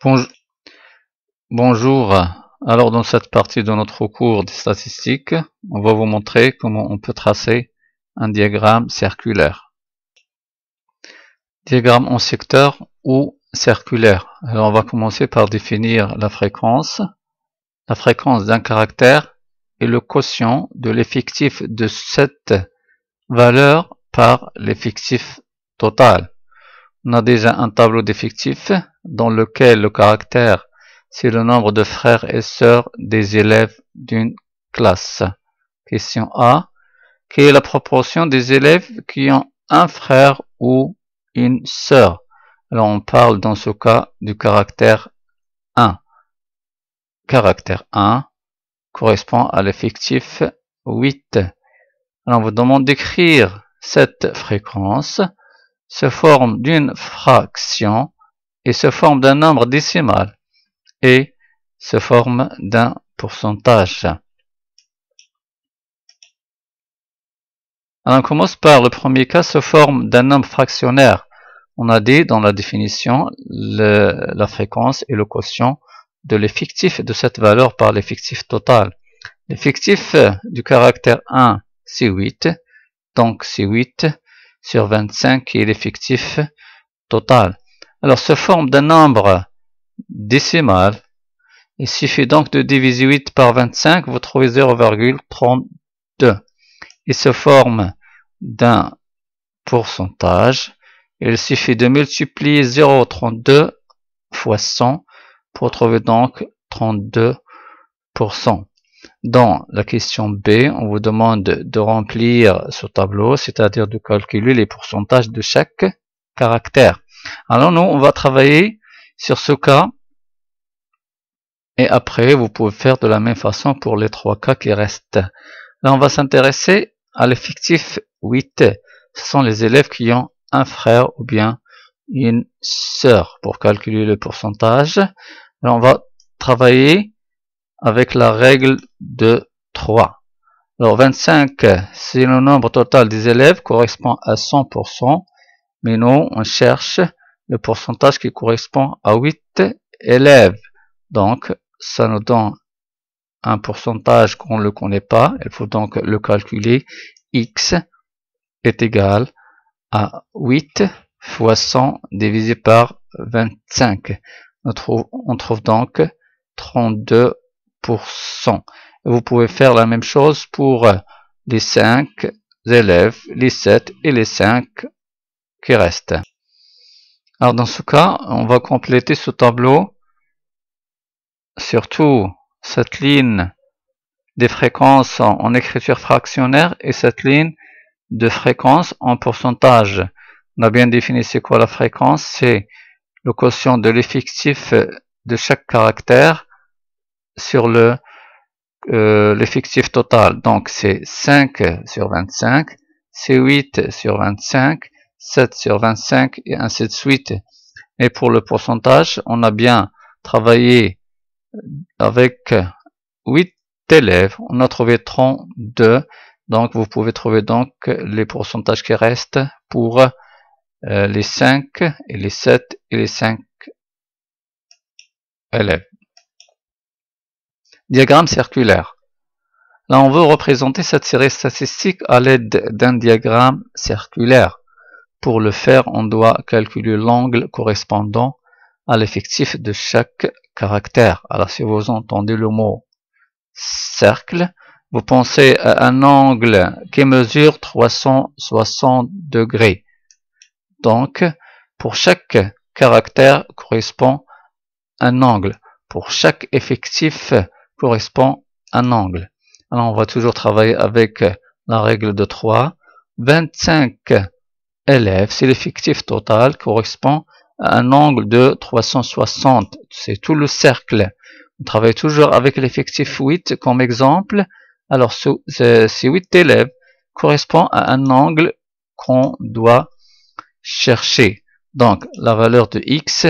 Bonjour. Bonjour. Alors dans cette partie de notre cours des statistiques, on va vous montrer comment on peut tracer un diagramme circulaire. Diagramme en secteur ou circulaire. Alors on va commencer par définir la fréquence d'un caractère et le quotient de l'effectif de cette valeur par l'effectif total. On a déjà un tableau d'effectifs dans lequel le caractère, c'est le nombre de frères et sœurs des élèves d'une classe. Question A. Quelle est la proportion des élèves qui ont un frère ou une sœur? Alors on parle dans ce cas du caractère 1. Caractère 1 correspond à l'effectif 8. Alors on vous demande d'écrire cette fréquence se forme d'une fraction et se forme d'un nombre décimal et se forme d'un pourcentage. Alors on commence par le premier cas, se forme d'un nombre fractionnaire. On a dit dans la définition la fréquence et le quotient de l'effectif de cette valeur par l'effectif total. L'effectif du caractère 1, c'est 8, donc c'est 8 sur 25 qui est l'effectif total. Alors, se forme d'un nombre décimal. Il suffit donc de diviser 8 par 25, vous trouvez 0,32. Il se forme d'un pourcentage. Il suffit de multiplier 0,32 fois 100 pour trouver donc 32%. Dans la question B, on vous demande de remplir ce tableau, c'est-à-dire de calculer les pourcentages de chaque caractère. Alors nous, on va travailler sur ce cas et après, vous pouvez faire de la même façon pour les trois cas qui restent. Là, on va s'intéresser à l'effectif 8. Ce sont les élèves qui ont un frère ou bien une sœur pour calculer le pourcentage. Là, on va travailler avec la règle de 3. Alors 25, c'est le nombre total des élèves, correspond à 100%, mais nous, on cherche le pourcentage qui correspond à 8 élèves. Donc, ça nous donne un pourcentage qu'on ne connaît pas, il faut donc le calculer. X est égal à 8 fois 100 divisé par 25. On trouve donc 32%. Vous pouvez faire la même chose pour les 5 élèves, les 7 et les 5 qui restent. Alors dans ce cas, on va compléter ce tableau, surtout cette ligne des fréquences en écriture fractionnaire et cette ligne de fréquence en pourcentage. On a bien défini c'est quoi la fréquence, c'est le quotient de l'effectif de chaque caractère sur l'effectif total. Donc c'est 5 sur 25, c'est 8 sur 25, 7 sur 25 et ainsi de suite. Et pour le pourcentage, on a bien travaillé avec 8 élèves, on a trouvé 32. Donc vous pouvez trouver donc les pourcentages qui restent pour les 5 et les 7 et les 5 élèves. Diagramme circulaire. Là, on veut représenter cette série statistique à l'aide d'un diagramme circulaire. Pour le faire, on doit calculer l'angle correspondant à l'effectif de chaque caractère. Alors, si vous entendez le mot cercle, vous pensez à un angle qui mesure 360 degrés. Donc, pour chaque caractère correspond un angle. Pour chaque effectif correspond un angle. Alors, on va toujours travailler avec la règle de 3. 25 élèves, c'est l'effectif total, correspond à un angle de 360. C'est tout le cercle. On travaille toujours avec l'effectif 8 comme exemple. Alors, ces 8 élèves correspondent à un angle qu'on doit chercher. Donc, la valeur de x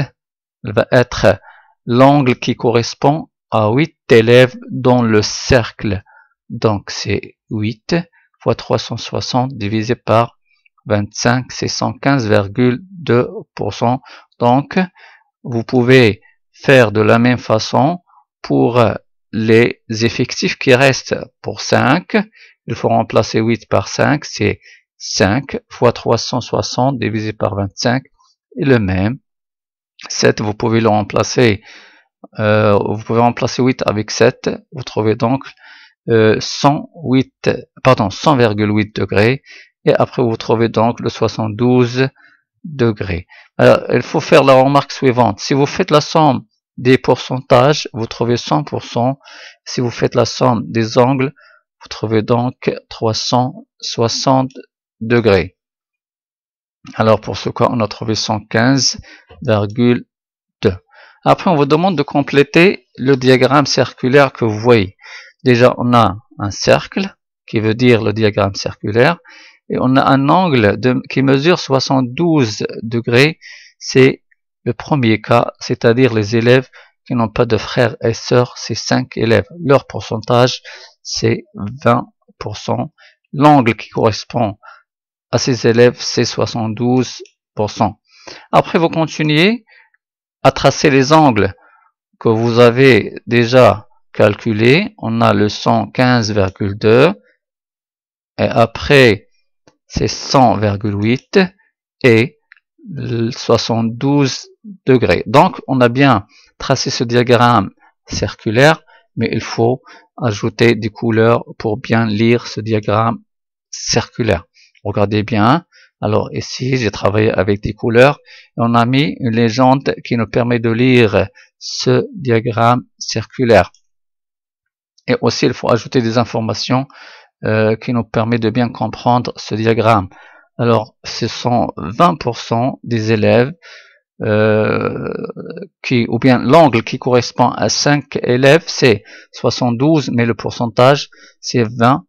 va être l'angle qui correspond à 8 élèves dans le cercle. Donc, c'est 8 fois 360 divisé par 25, c'est 115,2%. Donc, vous pouvez faire de la même façon pour les effectifs qui restent. Pour 5, il faut remplacer 8 par 5, c'est 5 fois 360 divisé par 25, et le même. 7, vous pouvez le remplacer, vous pouvez remplacer 8 avec 7, vous trouvez donc 100,8 degrés, et après vous trouvez donc le 72 degrés. Alors, il faut faire la remarque suivante. Si vous faites la somme des pourcentages, vous trouvez 100%. Si vous faites la somme des angles, vous trouvez donc 360 degrés. Alors, pour ce cas, on a trouvé 115,2. Après, on vous demande de compléter le diagramme circulaire que vous voyez. Déjà, on a un cercle, qui veut dire le diagramme circulaire, et on a un angle qui mesure 72 degrés. C'est le premier cas, c'est-à-dire les élèves qui n'ont pas de frères et sœurs, c'est 5 élèves. Leur pourcentage, c'est 20%. L'angle qui correspond à ces élèves, c'est 72%. Après, vous continuez à tracer les angles que vous avez déjà calculés. On a le 115,2 et après c'est 100,8 et 72 degrés. Donc on a bien tracé ce diagramme circulaire, mais il faut ajouter des couleurs pour bien lire ce diagramme circulaire. Regardez bien. Alors ici, j'ai travaillé avec des couleurs et on a mis une légende qui nous permet de lire ce diagramme circulaire. Et aussi, il faut ajouter des informations qui nous permettent de bien comprendre ce diagramme. Alors, ce sont 20% des élèves ou bien l'angle qui correspond à 5 élèves, c'est 72, mais le pourcentage, c'est 20%.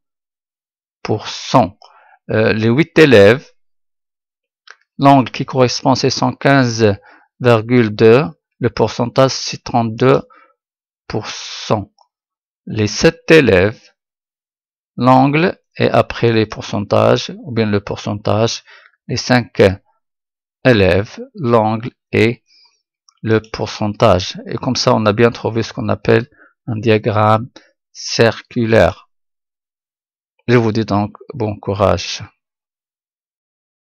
Les 8 élèves, l'angle qui correspond c'est 115,2, le pourcentage c'est 32%. Les 7 élèves, l'angle et après les pourcentages, ou bien le pourcentage, les 5 élèves, l'angle et le pourcentage. Et comme ça, on a bien trouvé ce qu'on appelle un diagramme circulaire. Je vous dis donc bon courage.